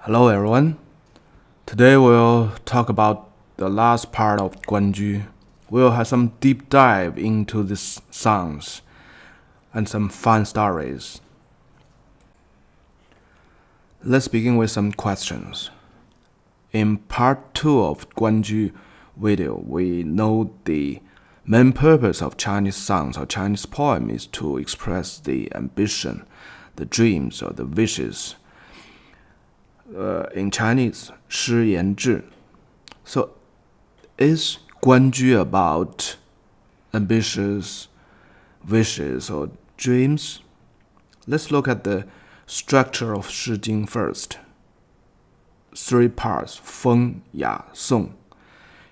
Hello everyone. Today we'll talk about the last part of Guanju. We'll have some deep dive into these songs and some fun stories. Let's begin with some questions. In part 2 of Guanju video, we know the main purpose of Chinese songs or Chinese poem is to express the ambition, the dreams or the wishes. In Chinese, 诗言志. So, is Guanju about ambitious wishes or dreams? Let's look at the structure of 诗经 first. 3 parts: 风、雅、颂.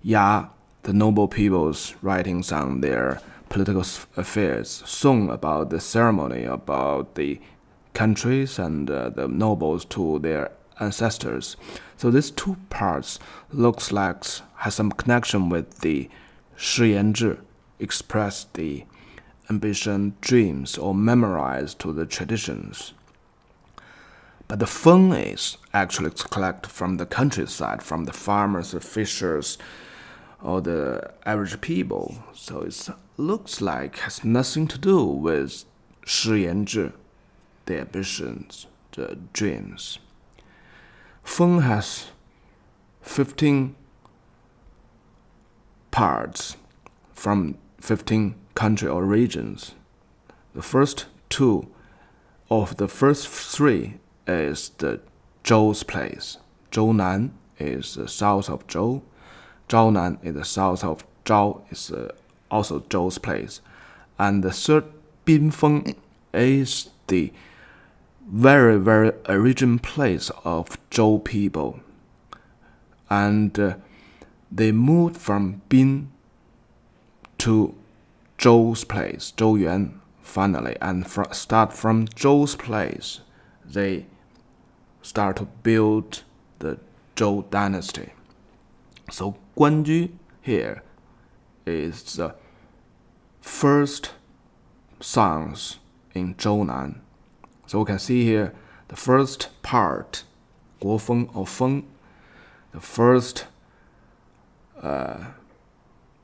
雅, the noble people's writings on their political affairs. 颂, about the ceremony, about the countries and the nobles to their ancestors. So these 2 parts looks like has some connection with the 诗言志, express the ambition, dreams, or memorize to the traditions. But the feng is actually collected from the countryside, from the farmers, the fishers, or the average people. So it looks like has nothing to do with 诗言志, the ambitions, the dreams. Feng has 15 parts from 15 country or regions. The first 2 of the first 3 is the Zhou's place. Zhounan is the south of Zhou. Zhaonan is the south of Zhao, is also Zhou's place. And the third Binfeng is the very, very origin place of Zhou people. And they moved from Bin to Zhou's place, Zhou Yuan, finally. And start from Zhou's place, they start to build the Zhou dynasty. So Guanju here is the first songs in Zhounan. So we can see here the first part, 国风 or Feng, the first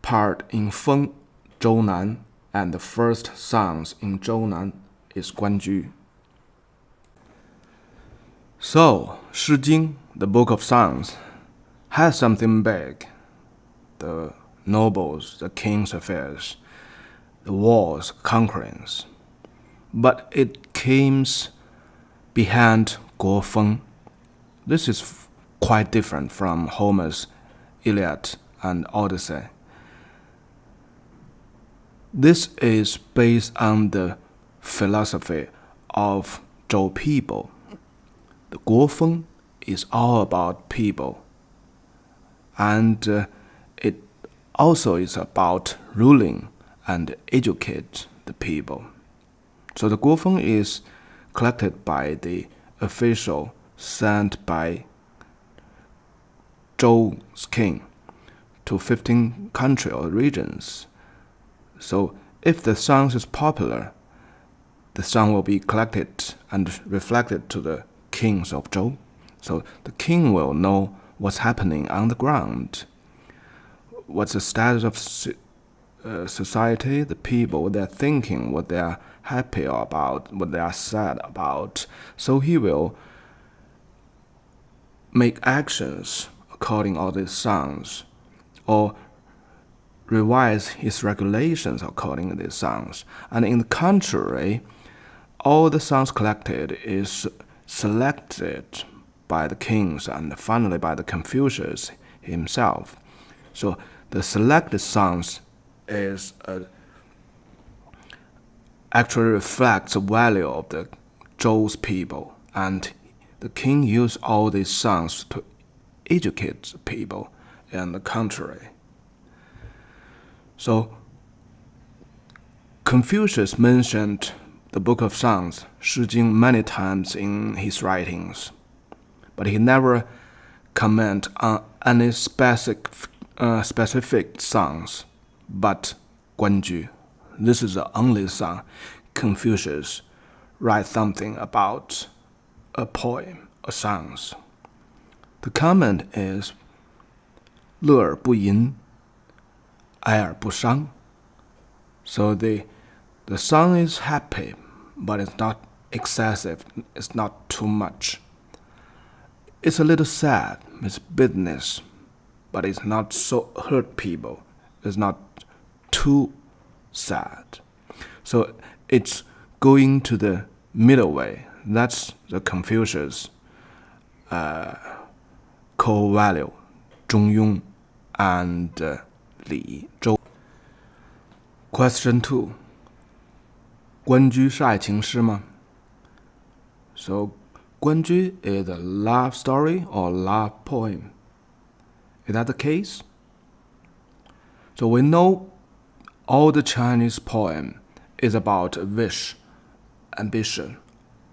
part in Feng, Zhounan, and the first songs in Zhounan is Guanju. So, 诗经, the book of songs, has something big. The nobles, the king's affairs, the wars, conquerings. But it comes behind 国风. This is quite different from Homer's Iliad and Odyssey. This is based on the philosophy of Zhou people. The 国风 is all about people, and it also is about ruling and educate the people. So the 国风 is collected by the official sent by Zhou's king to 15 countries or regions. So if the song is popular, the song will be collected and reflected to the kings of Zhou. So the king will know what's happening on the ground, what's the status of society, the people, what they're thinking, what they're happy about, what they are sad about. So he will make actions according to all these songs, or revise his regulations according to these songs. And in the contrary, all the songs collected is selected by the kings and finally by the Confucius himself. So the selected songs is actually reflects the value of the Zhou's people, and the king used all these songs to educate the people in the country. So Confucius mentioned the book of songs, 诗经, many times in his writings, but he never comment on any specific songs, but Guanju. This is the only song Confucius write something about a poem or songs. The comment is 乐而不淫，哀而不伤. So the song is happy, but it's not excessive, it's not too much. It's a little sad, it's business, but it's not so hurt people. It's not too sad. So it's going to the middle way. That's the Confucius core value, 中庸 and 礼周. Question 2. 关雎是爱情诗吗? So, 关雎 is a love story or love poem. Is that the case? So we know all the Chinese poem is about a wish, ambition,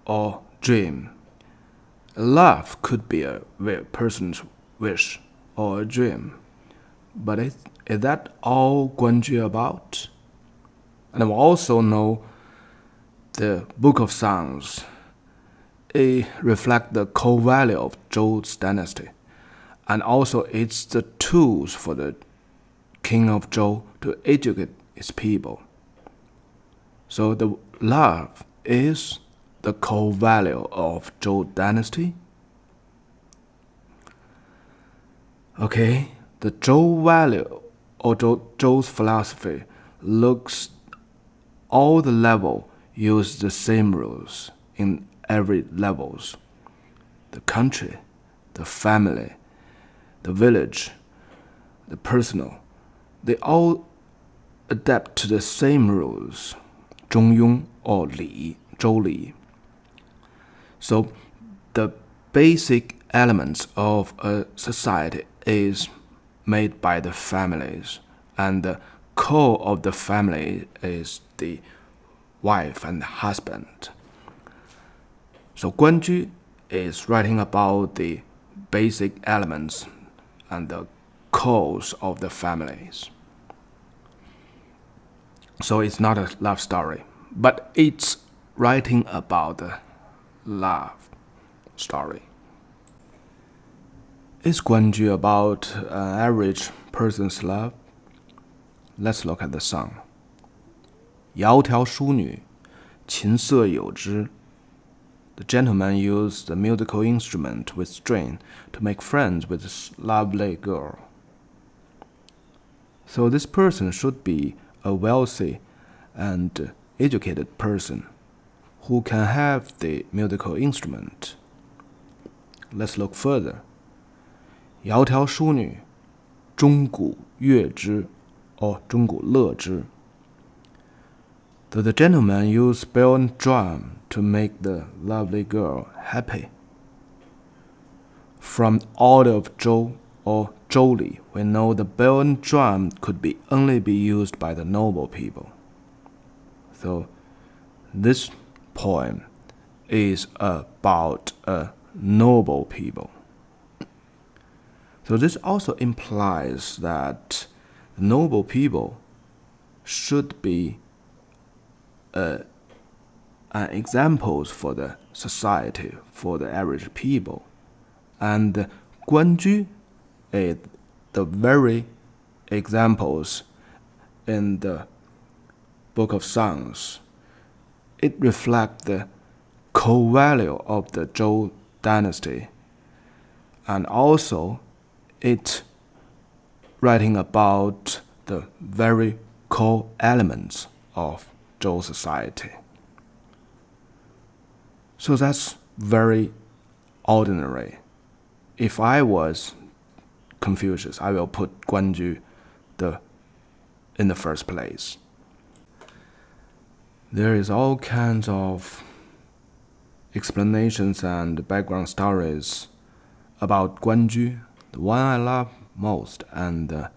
or dream. Love could be a person's wish or a dream. But is that all Guanju about? And we also know the Book of Songs. It reflects the core value of Zhou's dynasty. And also it's the tools for the king of Zhou to educate his people. So the love is the core value of Zhou dynasty. Okay, the Zhou value or Zhou's philosophy looks all the level use the same rules in every levels. The country, the family, the village, the personal, they all adapt to the same rules, 中庸 or 礼, 周礼. So the basic elements of a society is made by the families, and the core of the family is the wife and husband. So Guanju is writing about the basic elements and the cores of the families. So it's not a love story, but it's writing about the love story. Is Guanju about an average person's love? Let's look at the song. 窈窕淑女，琴瑟友之. The gentleman used the musical instrument with string to make friends with this lovely girl. So this person should be a wealthy and educated person who can have the musical instrument. Let's look further. 窈窕淑女，钟鼓乐之 or 钟鼓乐之. So the gentleman used bell and drum to make the lovely girl happy. From order of Zhou or Zhou, we know the bell and drum could only be used by the noble people. So this poem is about a noble people. So this also implies that noble people should be examples for the society, for the average people. And Guanju is the very examples in the Book of Songs. It reflects the core value of the Zhou dynasty, and also it writing about the very core elements of Zhou society. So that's very ordinary. If I was Confucius, I will put Guanju in the first place. There is all kinds of explanations and background stories about Guanju. The one I love most, and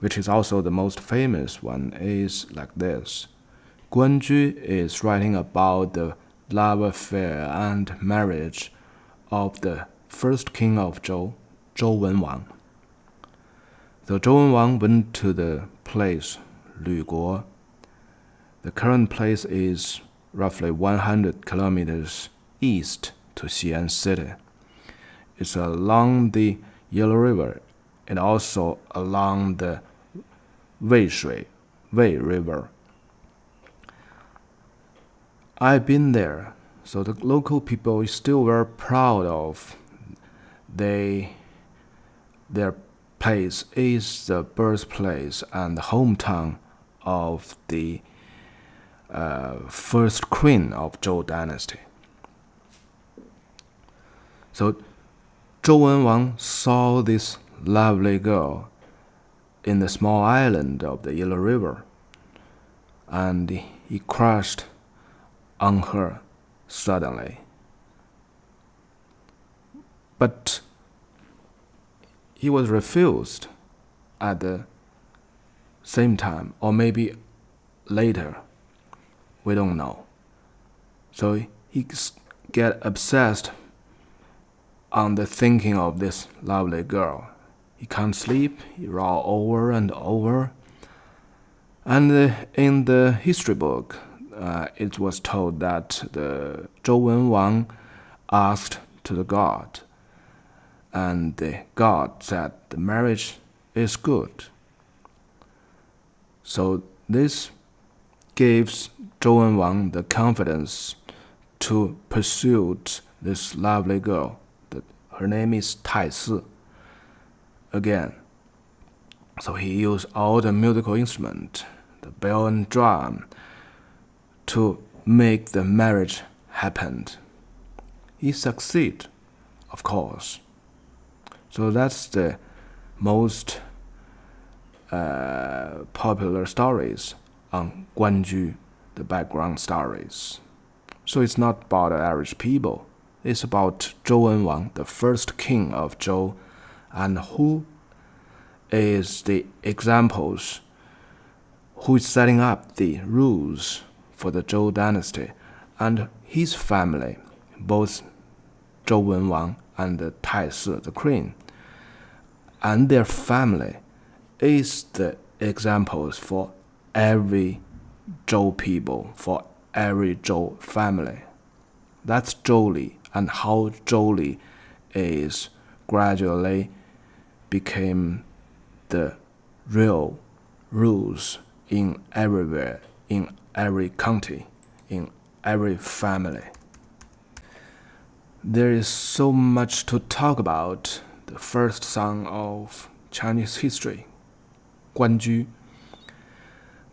which is also the most famous one, is like this. Guanju is writing about the love affair and marriage of the first king of Zhou, Zhou Wenwang. So Zhou Wenwang went to the place, Luguo. The current place is roughly 100 kilometers east to Xi'an city. It's along the Yellow River and also along the Wei River. I've been there, so the local people is still very proud of their place is the birthplace and the hometown of the first queen of Zhou dynasty. So Zhou Wenwang saw this lovely girl in the small island of the Yellow River, and he crushed on her suddenly. But he was refused at the same time, or maybe later. We don't know. So he get obsessed on the thinking of this lovely girl. He can't sleep, he roll over and over. And in the history book, it was told that the Zhou Wenwang asked to the god, and the god said the marriage is good. So this gives Zhou Wenwang the confidence to pursue this lovely girl. Her name is Taisi. Again, so he used all the musical instruments, the bell and drum, to make the marriage happen. He succeeded, of course. So that's the most popular stories on Guanju, the background stories. So it's not about the average people. It's about Zhou Wenwang, the first king of Zhou, and who is the examples, who is setting up the rules for the Zhou dynasty, and his family, both Zhou Wenwang and the Taisi, the queen, and their family is the examples for every Zhou people, for every Zhou family. That's Zhou Li, and how Zhou Li is gradually became the real rules in everywhere, in every county, in every family. There is so much to talk about the first song of Chinese history, Guanju.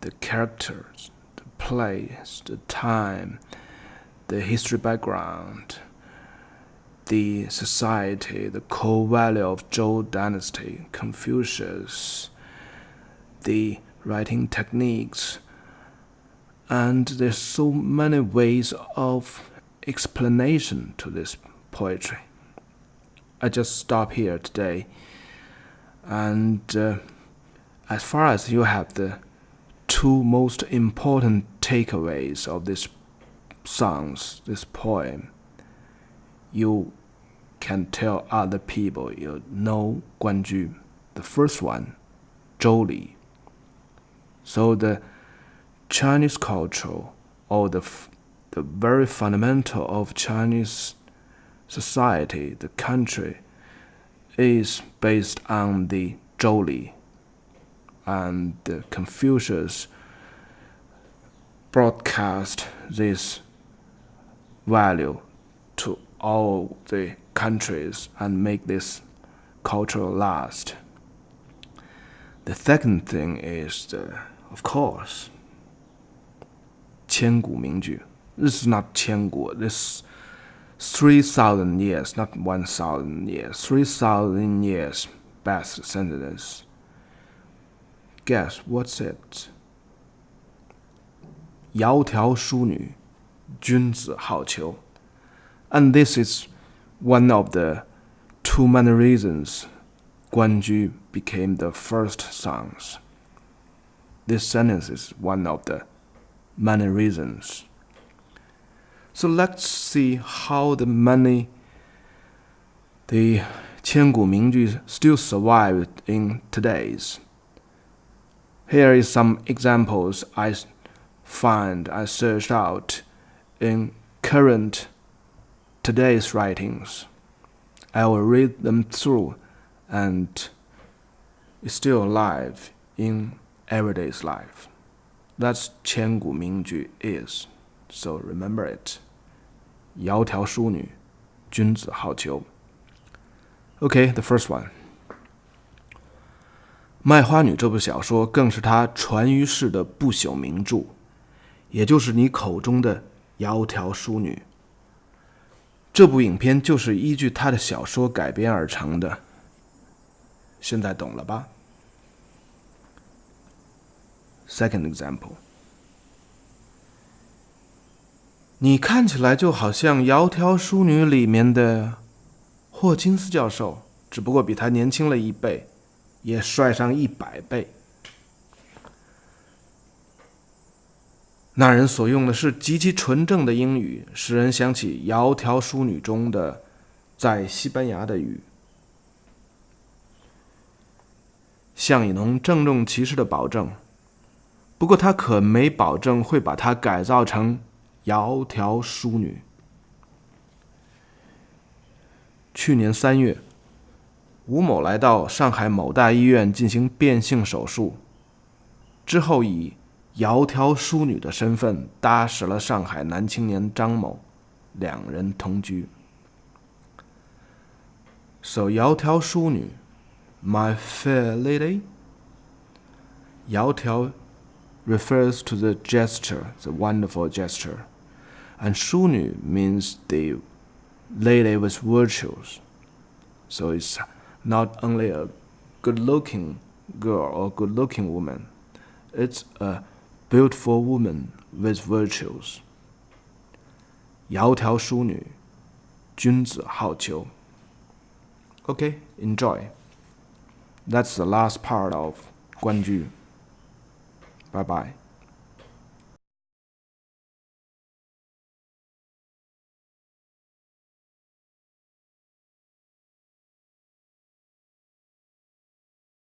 The characters, the place, the time, the history background, the society, the core value of Zhou dynasty, Confucius, the writing techniques, and there's so many ways of explanation to this poetry. I just stop here today, and as far as you have the two most important takeaways of this songs, this poem, you can tell other people you know Guanju. The first one, Zhou Li. So the Chinese culture, or the very fundamental of Chinese society, the country, is based on the Zhou Li, and Confucius broadcast this value to all the countries and make this culture last. The second thing is, of course, 千古名句. This is not 千古, this 3,000 years, not 1,000 years, 3,000 years best sentence. Guess what's it? 窈窕淑女，君子好逑. And this is one of the too many reasons Guanju became the first songs. This sentence is one of the many reasons. So let's see how the 千古名句 still survive in today's. Here is some examples I searched out in today's writings. I will read them through, and it's still alive in everyday's life. That's 千古名句 is, so remember it. 窈窕淑女，君子好逑。Okay, the first one. 卖花女这部小说更是他传于世的不朽名著，也就是你口中的窈窕淑女。这部影片就是依据他的小说改编而成的，现在懂了吧？ Second example. 你看起来就好像窈窕淑女里面的霍金斯教授，只不过比他年轻了1倍，也帅上100倍。那人所用的是极其纯正的英语，使人想起窈窕淑女中的在西班牙的语。项羽能郑重其事的保证，不过他可没保证会把它改造成窈窕淑女。去年3月，吴某来到上海某大医院进行变性手术，之后以窈窕淑女的身份搭识了上海男青年张某，2人同居。So 窈窕淑女 My fair lady. 窈窕 refers to the gesture, the wonderful gesture. And 淑女 means the lady with virtues. So it's not only a good-looking girl or good-looking woman. It's a beautiful woman with virtues. 窈窕淑女，君子好逑。Okay, enjoy. That's the last part of 关雎. Bye bye.